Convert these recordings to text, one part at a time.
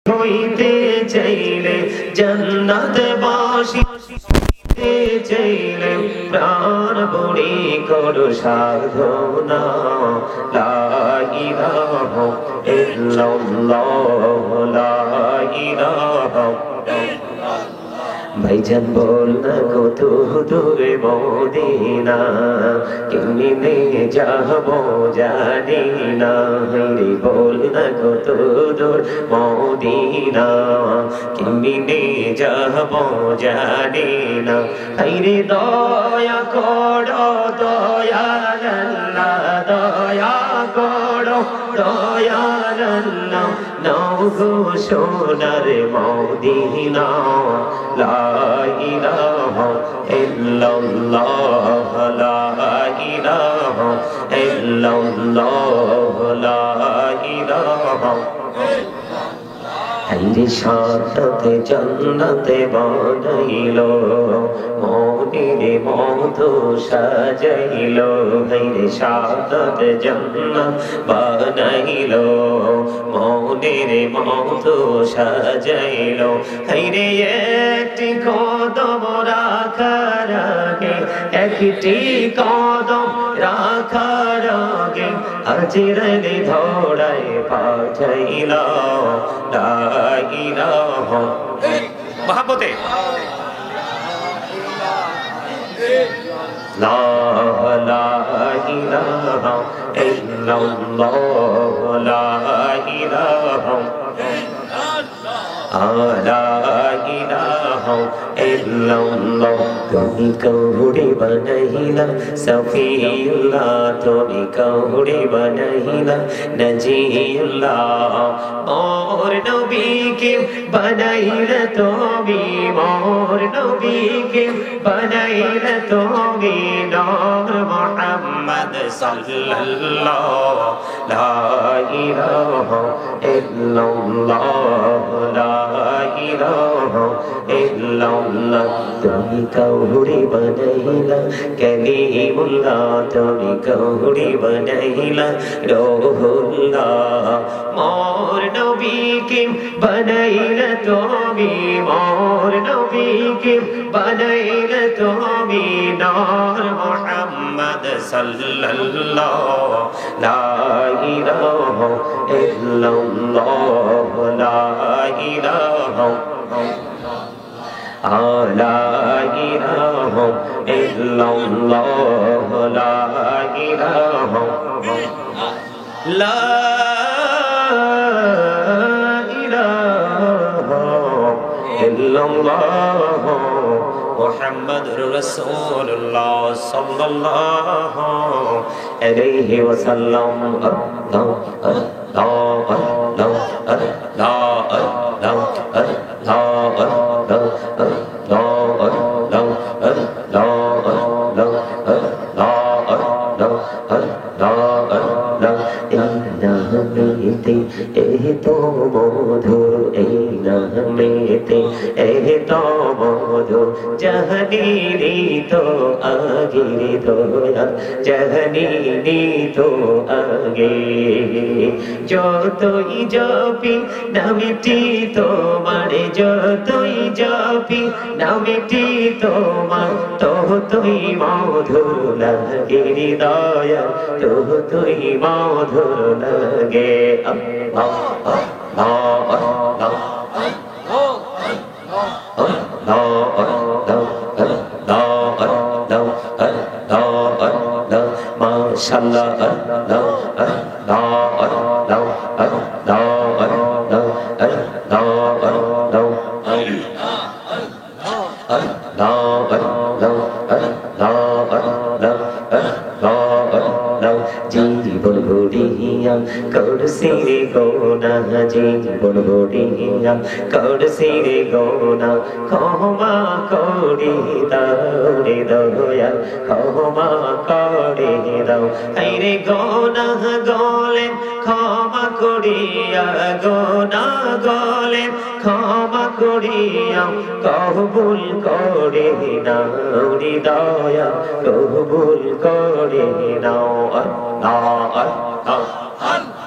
হইতে চাইলে জান্নাত বাসিতে চাইলে প্রাণ বলি করো সাধনা লা ইলাহা ইল্লাল্লাহ লা ইলাহা ভাইজান বল না কত দূরে মদিনা কেমনে যাব জানি না রে বল না কত দূর মদিনা কেমনে যাব জানি না রে দয়া করো দয়াল আল্লাহ দয়া করো দয়াল আল্লাহ নাও গো সোনার মদিনা লা ইলাহা ইল্লাল্লাহ লা ইলাহা ইল্লাল্লাহ লা ইলাহা হাইরে সাথে জান্নাতে বানাইলো মনিরে মতো সাজাইলো হাইরে সাথে জান্নাত বানাইলো মনিরে মতো সাজাইলো হাইরে একটি কদম রাখার আগে একটি কদম রাখার আগে আজরাইল ধরায় পাঠাইলো লা ইলাহা মহব্বতে লা ইলাহা ইল্লাল্লাহ লা ইলাহা লা ইলাহা ইল্লাল্লাহ তুমি কৌড়ি বানাইলা সফিউল্লাহ তুমি কৌড়ি বানাইলা নজিউল্লাহ মোর নবীকে বানাইলা তুমি মোর নবীকে বানাইলা তুমি নূর মুহাম্মদ সাল্লাল্লাহ লা ইলাহা ইল্লাল্লাহ লা ইলাহা ইল্লাল্লাহ তুমি কৌড়ি বানাইলা কালিমুল্লাহ তুমি কৌড়ি বানাইলা রূহুল্লাহ মোর নবীকে বানাইলা তুমি মোর নবীকে বানাইলা তুমি নূর মুহাম্মদ সাল্লাল্লাহ লা ইলাহা ইল্লাল্লাহ লা ইলাহা লা ইলাহা ইল্লাল্লাহ লা ইলাহা লা ইলাহা ইল্লাল্লাহ মুহাম্মাদুর রাসূলুল্লাহ সাল্লাল্লাহু আলাইহি ওয়াসাল্লাম তো মধুর এই নামেতে তো মধুর জাহানি তো আগির দোয়া জাহানি তো আগে যতই জপি নামটি তোমার যতই জপি নামটি তোমার ততই মধুর লাগে হৃদয় ততই মধুর লাগে জীবন ভরিয়া করছি রে গোনা জীবন ভরিয়া করছি রে গোনা ক্ষমা করে দাও রে দয়াল ক্ষমা করে দাও এই রে গোনা গলে ক্ষমা করিয়া গোনা গলে ক্ষমা করিয়া কবুল করে নাও হৃদয় কবুল করে নাও আল্লাহ আল্লাহ আল্লাহ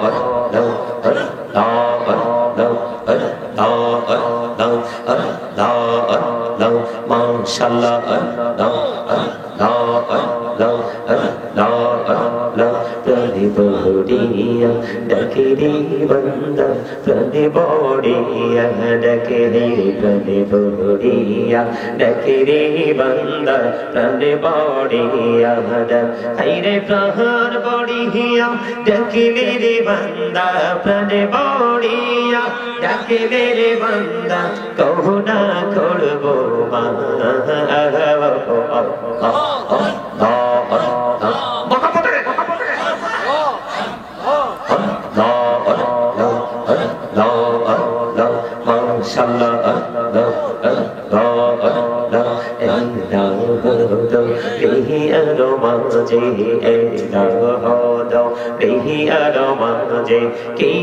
আল্লাহ Allah Allah Allah mashallah Allah Allah Allah Allah Allah prane bodiya dakiri banda prane bodiya dakiri prane bodiya dakiri banda prane bodiya haire prahan bodiya dakiri banda prane bodiya dakiri banda kohna korbo ma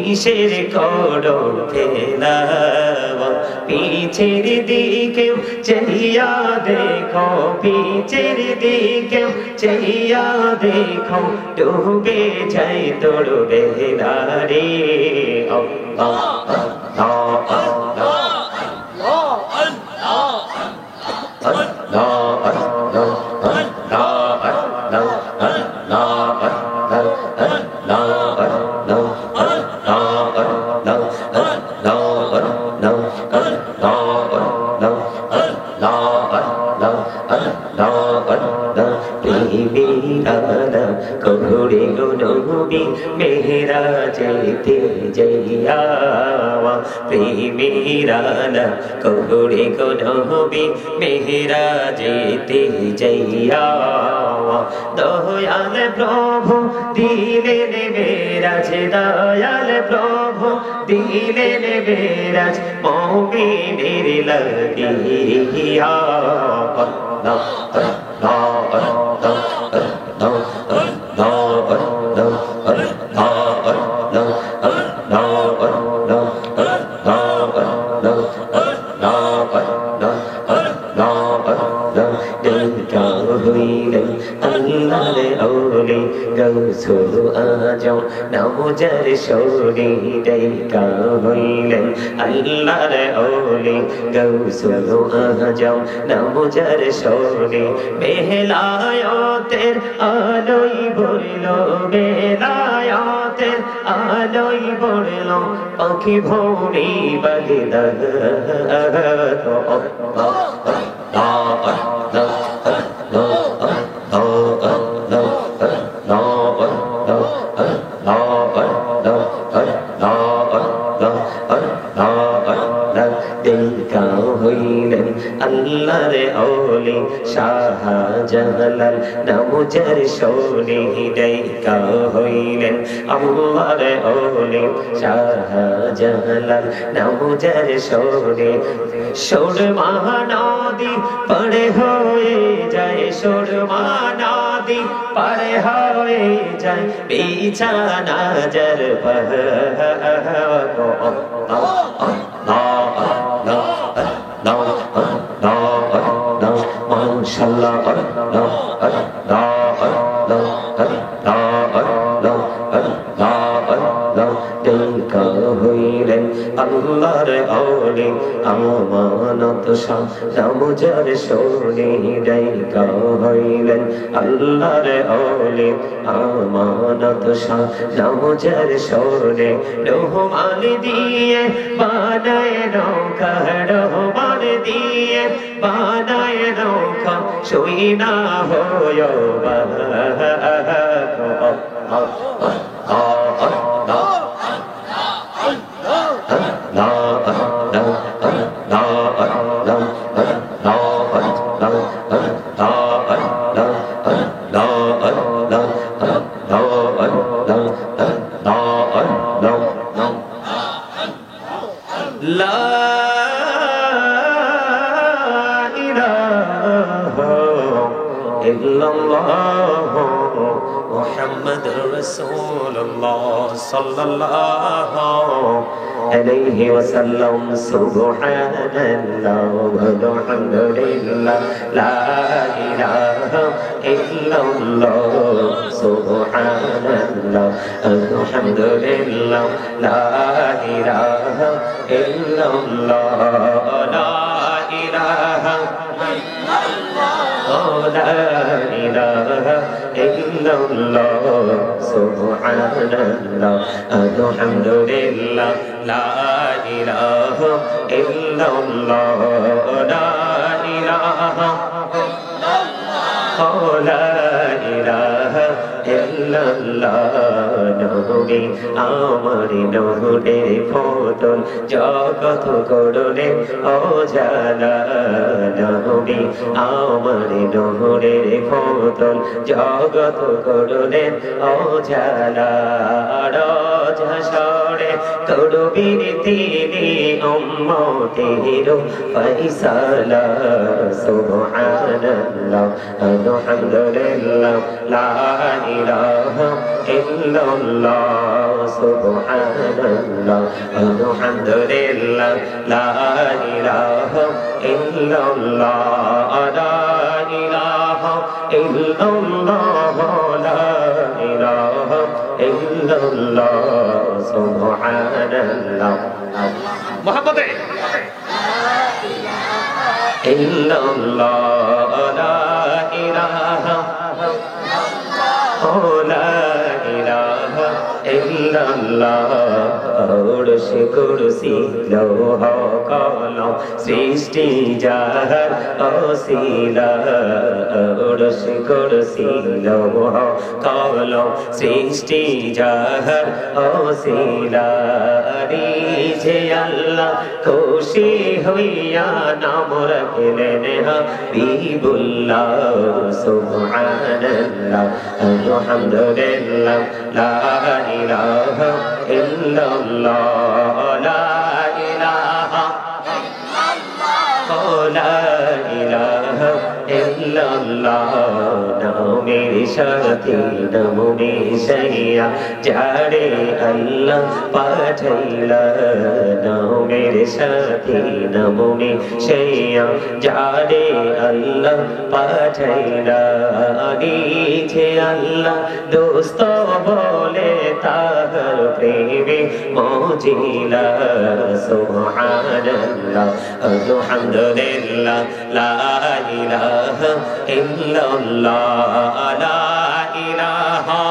কিসের করো ফেলাওয়া পিছের দিকে চাইয়া দেখো পিছের দিকে চাইয়া দেখো ডুবে যাই তোর বেলারে আল্লাহ আল্লাহ kohore gonobi mehra jete jayawa premirana kohore gonobi mehra jete jayawa doyal prabhu dilen meraj doyal prabhu dilen meraj mu'miner lagiya Allah Gausul Ajam Namujar Shori Daika Hoilen Allah Oli Gausul Ajam Namujar Shori Behelayoter Aloi Bollo Behelayoter Aloi Bollo Pakhi Bhori Bagda Allah re oli Shah Jalal Namujar Shoni Daika hoilen Allah re oli Shah Jalal Namujar Shoni Shor Mahanadi pade hoye jay Shor Mahanadi pade hoye jay bichana jar Mashallah Allah Allah Allah Allah Daika hoilen Allah re oli amanat shah namujar shoni Daika hoilen Allah re oli amanat shah namujar shoni Rohman diye banaye nauka Rohman diye banaye nauka shui na hoyo Muhammad Rasulullah sallallahu عليه وسلم سبحان الله والحمد لله لا إله إلا الله سبحان الله الحمد لله لا إله إلا الله لا إله لا إله إلا الله سبحان الله الحمد لله لا إله إلا الله لا إله لا إله إلا الله নবী আমার নূরে photon জগৎ করলে অজালা নবী আমার নূরে photon জগৎ করলে অজালা রাজশাসরে করবীর তিনি উম্মতের ফয়সালা সুবহানাল্লাহ আলহামদুলিল্লাহ লা ইলাহা ইল্লাল্লাহ সুবহানাল্লাহ আলহামদুলিল্লাহ লা ইলাহা ইল্লাল্লাহ লা ইলাহা ইল্লাল্লাহ লা ইলাহা ইল্লাল্লাহ সুবহানাল্লাহ মুহাম্মদে ইল্লাল্লাহ লা ইলাহা লা ইলাহা ইল্লাল্লাহ অরশে কুরসি লৌহ কলম সৃষ্টি যাহার অসিলা অরশে কুরসি লৌহ কলম সৃষ্টি যাহার অসিলা যে আল্লাহ খুশি হইয়া নাম রাখলেন হাবিবুল্লাহ সুবহানাল্লাহ আলহামদুলিল্লাহ লা ইলাহা ইল্লাল্লাহ লা ইলাহা লা ইলাহা ইল্লাল্লাহ নামের সাথে নামে সাইয়া যারে আল্লাহ পাঠাইলা নামের সাথে নামে সাইয়া যারে আল্লাহ পাঠাইলা নিচে আল্লাহ দোস্ত বলে তাহার প্রেমে মজিলা সুবহানাল্লাহ আলহামদুলিল্লাহ লা ইলাহা ইল্লাল্লাহ লা ইলাহা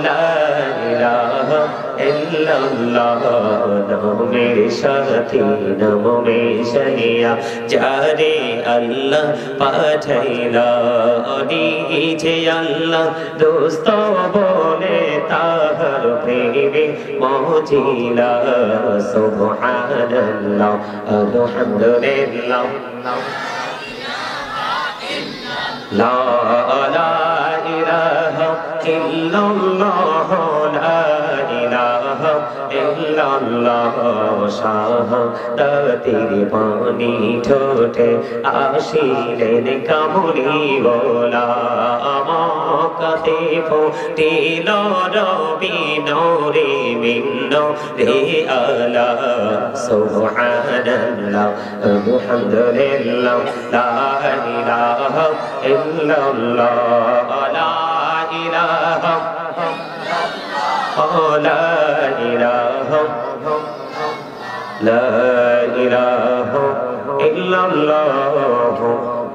লা ইলাহা ইল্লাল্লাহ নামের সাথে নামে সাইয়া যারে আল্লাহ পাঠাইলা নিচে আল্লাহ দোস্ত বলে তাহার প্রেমে মজিলা সুবহানাল্লাহ আলহামদুলিল্লাহ লা ইলাহা ইল্লাল্লাহ লা ইলাহা ইল্লাল্লাহ শাহাদাতের পানি ঠোঁটে আসিলেন কামলিওয়ালা আমাকে ফুটিল রবি নূরে মিন নূরে আলা সুবহানাল্লাহ আলহামদুলিল্লাহ লা ইলাহা ইল্লাল্লাহ লা ইলাহা لا إله لا إله إلا الله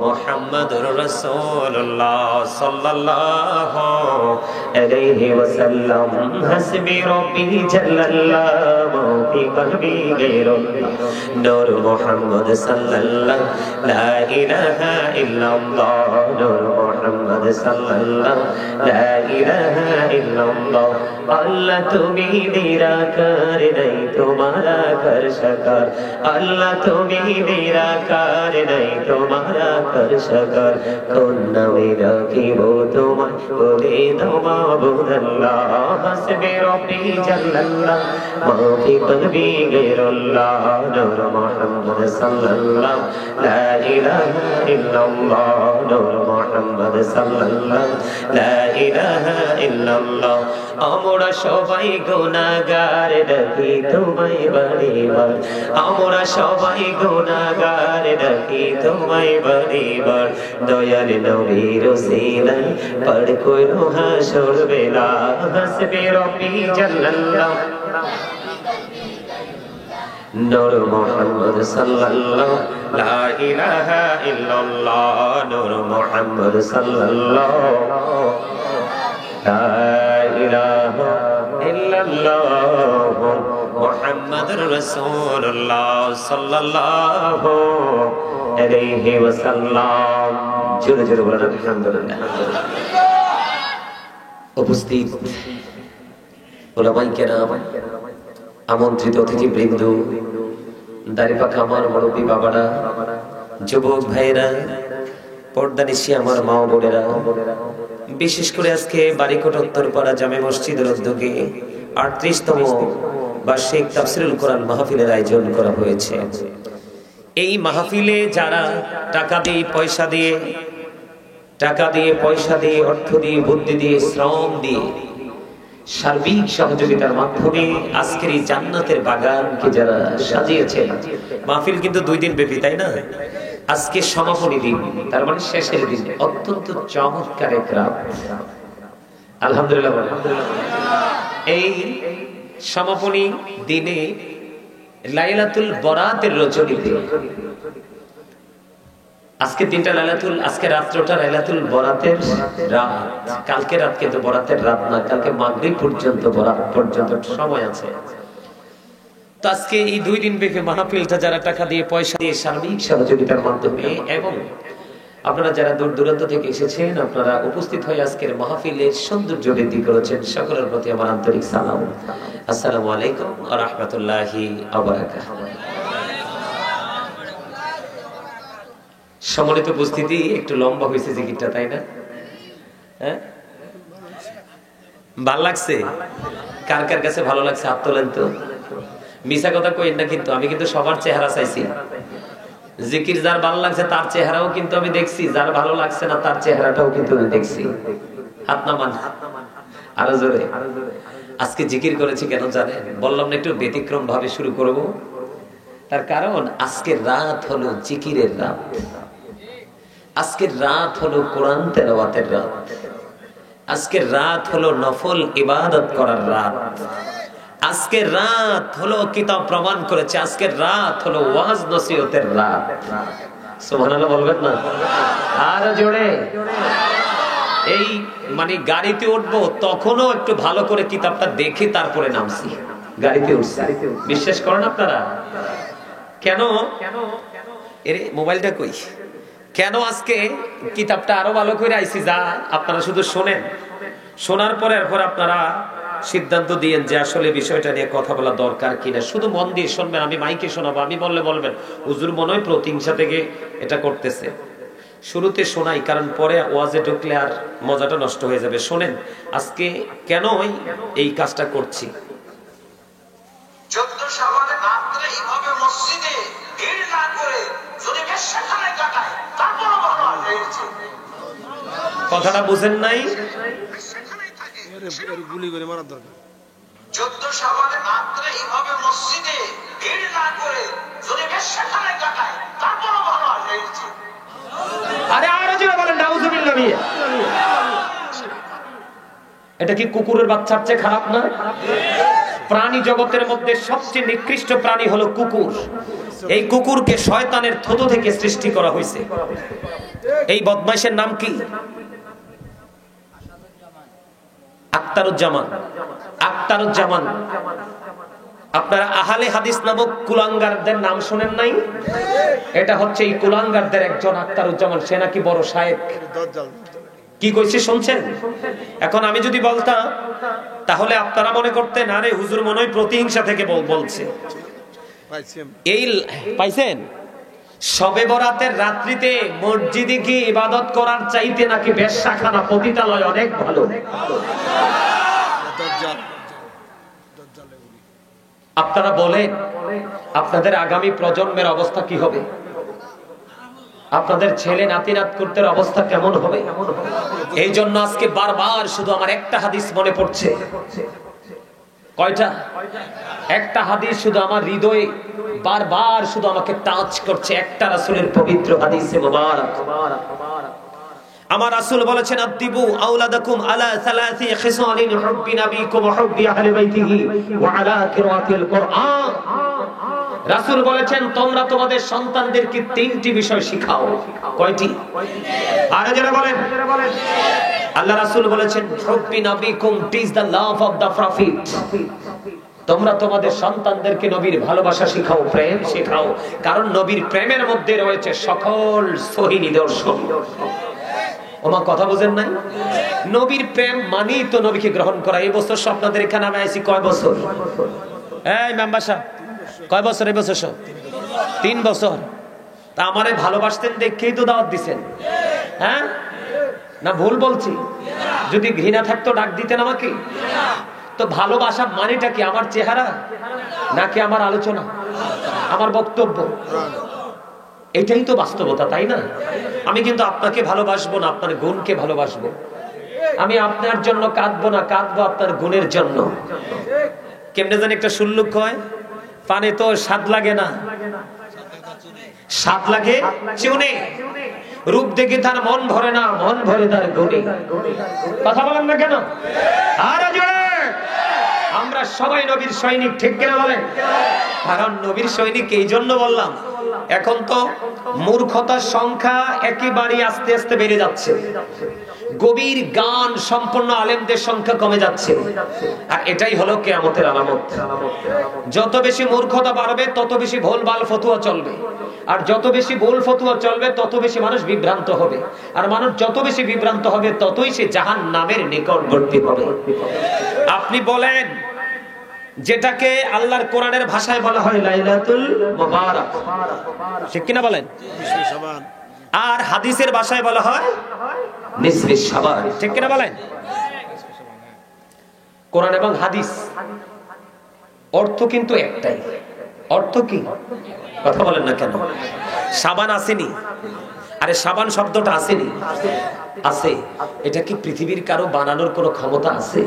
محمد رسول الله صلى الله عليه وسلم حسبي ربي جل الله في قلبي غير الله نور محمد صلى الله لا إله إلا الله نور محمد صلى الله لا إله إلا الله আল্লাহ তুমি নিরাকার নাই তোমার আকার সাকার আল্লাহ তুমি নিরাকার নাই তোমার সাকার সাকার কোন নামে ডাকিব তোমায় বলে দাও মাবুদাল্লাহ হাসবি রব্বি জাল্লাল্লাহ মা ফি কলবি গায়রুল্লাহ নূর মুহাম্মদ সাল্লাল্লাহ লা ইলাহা ইল্লাল্লাহ নূর মুহাম্মদ সাল্লাল্লাহ লা ইলাহা ইল্লাল্লাহ আমরা সবাই গুনাহগার ডাকি তোমায় বারবার আমরা সবাই গুনাহগার ডাকি তোমায় বারবার দয়াল নবীর ওসিলায় পার করো হাসর বেলা হাসবি রব্বি জাল্লাল্লাহ নূর মুহাম্মদ সাল্লাল্লাহ লা ইলাহা ইল্লাল্লাহ নূর মুহাম্মদ সাল্লাল্লাহ লা ইলাহা ইল্লাল্লাহ মুহাম্মাদুর রাসূলুল্লাহ সাল্লাল্লাহু আলাইহি ওয়াসাল্লাম জোরে জোরে বলেন আলহামদুলিল্লাহ। উপস্থিত উলামায়ে কেরাম, আমন্ত্রিত অতিথিবৃন্দ, দাড়িপাখা আমার মুরব্বী বাবারা, যুবক ভাইরা, পর্দানিশী আমার মা বোনেরা, বিশেষ করে আজকে বারিকোট উত্তরপাড়া জামে মসজিদের উদ্যোগে ৩৮তম বার্ষিক তাফসীরুল কোরআন মাহফিলের আয়োজন করা হয়েছে। এই মাহফিলে যারা টাকা দিয়ে পয়সা দিয়ে অর্থ দিয়ে বুদ্ধি দিয়ে শ্রম দিয়ে সার্বিক সহযোগিতার মাধ্যমে আজকের এই জান্নাতের বাগানকে যারা সাজিয়েছে, মাহফিল কিন্তু 2 দিন ব্যাপী, তাই না? আজকে সমাপনী দিন, তার মানে শেষের দিন, অত্যন্ত চমৎকার এক রাত। আলহামদুলিল্লাহ। এই সমাপনী দিনে লাইলাতুল বরাতের রজনীতে, আজকে দিনটা লাইলাতুল, আজকে রাত্রটা লাইলাতুল বরাতের রাত। কালকে রাত কিন্তু বরাতের রাত না, কালকে মাগরিব পর্যন্ত বরাত পর্যন্ত সময় আছে। তো আজকে এই 2 দিন ব্যাপী মাহফিলটা যারা টাকা দিয়ে পয়সা দিয়ে সার্বিক সহযোগিতার মাধ্যমে এবং আপনারা যারা দূর দূরান্ত থেকে এসেছেন, আপনারা উপস্থিত হয়ে আজকের মাহফিলের সৌন্দর্য বৃদ্ধি করেছেন, সকলের প্রতি আমার আন্তরিক সালাম। আসসালামু আলাইকুম ওয়া রাহমাতুল্লাহি ওয়া বারাকাতুহু। সম্মানিত উপস্থিতি, একটু লম্বা হয়েছে জিকিরটা, তাই না? হ্যাঁ, ভালো লাগছে? কার কার কাছে ভালো লাগছে হাত তোলেন তো। মিছা কথা কইেন না কিন্তু, আমি কিন্তু সবার চেহারা চাইছি। জিকির যার ভালো লাগছে তার চেহারাও কিন্তু আমি দেখছি, যার ভালো লাগছে না তার চেহারাটাও কিন্তু আমি দেখছি। হাত নামান, আরো জোরে। আজকে জিকির করেছি কেন জানেন? বললাম না একটু ব্যতিক্রম ভাবে শুরু করব। তার কারণ আজকের রাত হলো জিকিরের রাত, আজকের রাত হলো কোরআন তেলাওয়াতের রাত, আজকের রাত হলো নফল ইবাদত করার রাত, আজকের রাত হলো কিতাব প্রমাণ করেছে, আজকের রাত হলো ওয়াজ নসিহতের রাত। সুবহানাল্লাহ বলবেন না? আর জোরে। এই মানে গাড়িতে উঠবো তখনও একটু ভালো করে কিতাবটা দেখে তারপরে নামছি, গাড়িতে উঠছি। বিশ্বাস করেন আপনারা? কেন এর মোবাইলটা কই? কেন আজকে কিতাবটা আরো ভালো করে আইছি, যা আপনারা শুধু শোনেন, শোনার পরে এরপর আপনারা সিদ্ধান্ত দিয়েন যে আসলে বিষয়টা নিয়ে কথা বলা দরকার কিনা। শুধু মন দিয়ে শুনবেন, আমি মাইকে শোনাবো, আমি বললে বলবেন হুজুর মনে হয় প্রতিহিংসা থেকে এটা করতেছে। শুরুতে শোনাই, কারণ পরে ওয়াজে ঢুকলে আর মজাটা নষ্ট হয়ে যাবে। শোনেন আজকে কেন এই কাজটা করছি। 14 শাবানের রাতে এইভাবে মসজিদে ভিড় না করে যদি সেখানে কাটায় তারপরও ভালো হয়েছে। কথাটা বুঝেন নাই? সেখানেই থাকে, এর গুলি করে মারার দরকার। 14 শাবানের রাতে এইভাবে মসজিদে ভিড় না করে যদি সেখানে কাটায় তারপরও ভালো হয়েছে। আরে আরো জোরে বলেন নাউজুবিল্লাহ। এটা কি কুকুরের বাচ্চার চেয়ে খারাপ না? প্রাণী জগতের মধ্যে সবচেয়ে নিকৃষ্ট প্রাণী হলো কুকুর। এই কুকুরকে শয়তানের থুতু থেকে সৃষ্টি করা হয়েছে। এই বদমাইশের নাম কি? আখতারুজ্জামান। আখতারুজ্জামান। আপনারা আহলে হাদিস নামক কুলাঙ্গারদের নাম শুনেন নাই? এটা হচ্ছে এই কুলাঙ্গারদের একজন আখতারুজ্জামান। সে নাকি বড় শায়েখ। কি কইছে শুনছেন? এখন আমি যদি বলতাম তাহলে আপনারা মনে করতেন আরে হুজুর মনে হয় প্রতিহিংসা থেকে বলছে। এই পাইছেন? শবে বরাতের রাত্রিতে মসজিদে গিয়ে ইবাদত করার চাইতে নাকি বেশ্যাখানা পতিতালয় অনেক ভালো। আপনারা বলেন আপনাদের আগামী প্রজন্মের অবস্থা কি হবে? আপনাদের ছেলে নাতি নাতকুরদের অবস্থা কেমন হবে? এই জন্য আজকে বারবার শুধু আমার একটা হাদিস মনে পড়ছে। কয়টা? একটা হাদিস শুধু আমার হৃদয়ে বারবার শুধু আমাকে টাচ করছে, একটা রাসূলের পবিত্র হাদিসে মুবারক। আমার রাসূল বলেছেন, আদিবু আওলাদাকুম আলা সালাসি খিসালিন হুব্বি নবিকুম ওয়া হুব্বি আহলি বাইতিহি ওয়া আলা কিরাআতিল কুরআন। রাসূল বলেছেন, তোমরা তোমাদের সন্তানদেরকে তিনটি বিষয় শিখাও। কয়টি? আরে যারা বলেন। আল্লাহ রাসূল বলেছেন, হুব্বি নবিকুম teach the love of the prophet. তোমরা তোমাদের সন্তানদেরকে নবীর ভালোবাসা শিখাও, প্রেম শেখাও, কারণ নবীর প্রেমের মধ্যে রয়েছে সকল সহি নিদর্শন। ওমা কথা বুঝেন নাই? নবীর প্রেম মানেই তো নবীকে গ্রহণ করা। এই বছর আপনাদের এখানে আমি আইছি কয় বছর? এই মেম্বার সাহেব, কয় বছর এই বছর? 3 বছর। তা আমারে ভালোবাসতেন দেখেই তো দাওয়াত দিছেন, হ্যাঁ না ভুল বলছি? যদি ঘৃণা থাকতো ডাক দিতেন আমাকে। তো ভালোবাসা মানেটা কি? আমার চেহারা নাকি আমার আলোচনা, আমার বক্তব্য? এটাই তো বাস্তবতা, তাই না? আমি কিন্তু আপনাকে ভালোবাসবো না, আপনার গুণকে ভালোবাসবো। আমি আপনার জন্য কাঁদবো না, কাঁদবো আপনার গুণের জন্য। কেমনে জানি একটা সুল্লুক হয়, পানে তো স্বাদ লাগে না, স্বাদ লাগে চুনে। রূপ দেখে তার মন ভরে না, মন ভরে তার গুণে। কথা বলেন না কেন? আরো জোরে। আমরা সবাই নবীর সৈনিক, ঠিক কিনা বলেন? কারণ নবীর সৈনিক এই জন্য বললাম, এখন তো মূর্খতার সংখ্যা একেবারে আস্তে আস্তে বেড়ে যাচ্ছে। গভীর জ্ঞান সম্পন্ন আলেমদের সংখ্যা কমে যাচ্ছে, আর এটাই হলো কিয়ামতের আলামত। যত বেশি মূর্খতা বাড়বে তত বেশি ভুলভাল ফতোয়া চলবে, আর যত বেশি ভুল ফতোয়া চলবে তত বেশি মানুষ বিভ্রান্ত হবে, আর মানুষ যত বেশি বিভ্রান্ত হবে ততই সে জাহান্নামের নিকটবর্তী হবে। আপনি বলেন, যেটাকে আল্লাহর কোরআনের ভাষায় বলা হয় লাইলাতুল মুবারাক, ঠিক কিনা বলেন? আর হাদিসের ভাষায় বলা হয় নিসফে শাবান, ঠিক কিনা বলেন? কোরআন এবং হাদিস অর্থ কিন্তু একটাই। অর্থ কি? কথা বলেন না কেন? শাবান আসেনি? আরে শাবান শব্দটা আসেনি? আছে। এটা কি পৃথিবীর কারো বানানোর কোনো ক্ষমতা আছে?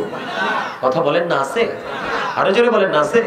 কথা বলেন না আছে? আরো জোরে বলেন না আছে?